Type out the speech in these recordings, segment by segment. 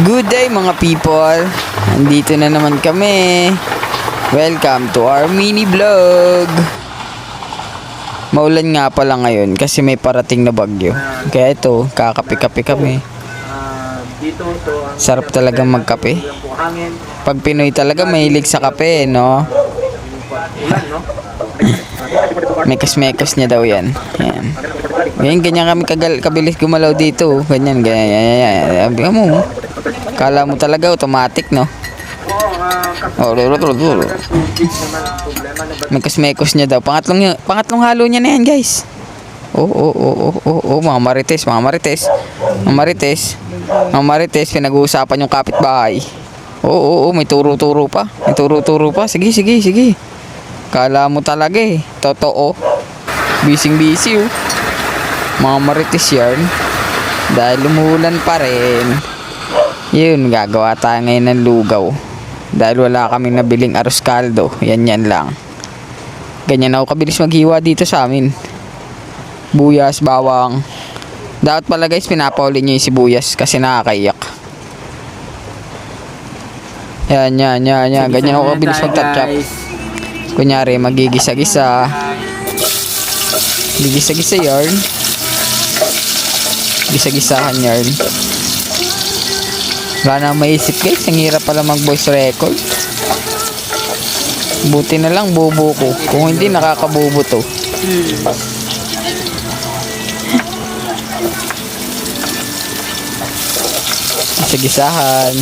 Good day mga people. Andito na naman kami. Welcome to our mini vlog. Maulan nga pala ngayon kasi may parating na bagyo. Kaya ito, kakape-kape kami. Sarap talaga magkape. Pag Pinoy talaga mahilig sa kape, no? Mekos-mekos niya daw yan. Yan. Ganyan, ganyan kami kabilis gumalaw dito. Ganyan, ganyan. Sabi mo, kala mo talaga automatic, no? Oh, mekos-mekos niya daw. Pangatlong halo niya na yan, guys. Mga marites, pinag-uusapan yung kapitbahay. May turo-turo pa. Sige. Kala mo talaga eh. Totoo. Busy oh. Mga marites yan. Dahil umuulan pa rin. Yun, gagawa tayo ngayon ng lugaw. Dahil wala kaming nabiling arroz caldo. Yan lang. Ganyan ako kabilis maghiwa dito sa amin. Buyas, bawang. Dapat pala guys, pinapauli nyo yung sibuyas kasi nakakaiyak. Yan. Ganyan ako kabilis magtatchap. Kunyari, magigisa-gisa. Gigisa-gisa yarn. Gisa-gisahan yarn. Wala na maisip guys, ang hirap pala mag voice record. Buti na lang bobo ko. Kung hindi, nakakabobo to. Gisa-gisahan.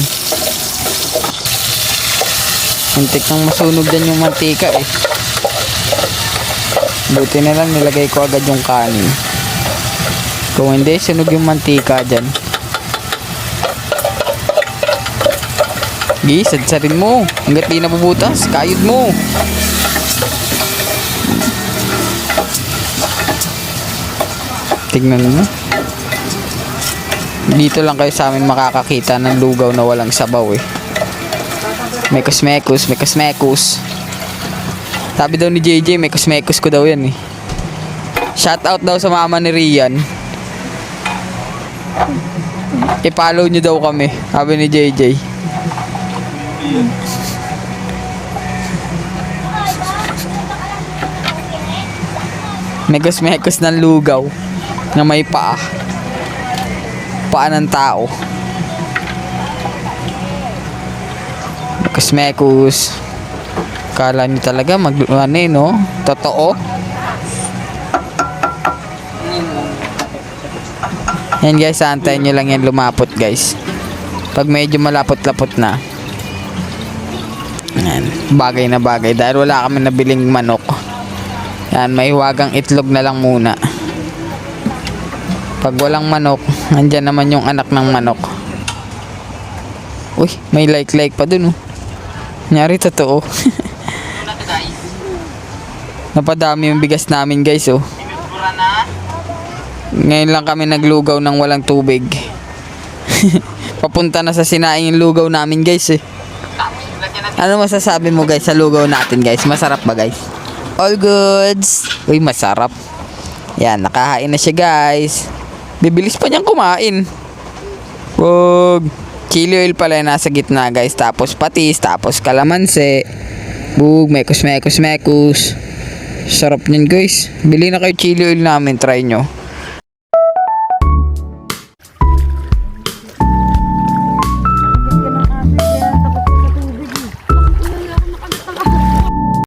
Muntik nang masunog dyan yung mantika eh. Buti na lang nilagay ko agad yung kanin. Kung hindi, sunog yung mantika dyan. Sadsarin mo. Hanggat di nabubutas, kayod mo. Tignan mo. Dito lang kayo sa amin makakakita ng lugaw na walang sabaw eh. Mekos-mekos. Sabi daw ni JJ, mekos-mekos ko daw yan eh. Shout out daw sa mama ni Rian. I-follow nyo daw kami, sabi ni JJ. Mekos-mekos ng lugaw na may paa ng tao. Mekos-mekos. Kala nyo talaga no? Totoo. Yan guys, antayin nyo lang yan lumapot guys. Pag medyo malapot-lapot na, yan, bagay na bagay. Dahil wala kami nabiling manok. Yan, may hiwagang itlog na lang muna. Pag walang manok, andyan naman yung anak ng manok. Uy, may like pa dun oh. Nyari totoo. Napadami yung bigas namin guys oh. Ngayon lang kami naglugaw ng walang tubig. Papunta na sa sinaing yung lugaw namin guys eh. Ano masasabi mo guys sa lugaw natin guys? Masarap ba guys? All goods. Uy, masarap. Yan, nakahain na siya guys. Bibilis pa niyang kumain. Wag. Chili oil pala yung nasa gitna guys. Tapos patis, tapos kalamansi. Bug, mekos. Sarap niyan guys. Bili na kayo chili oil namin, try nyo.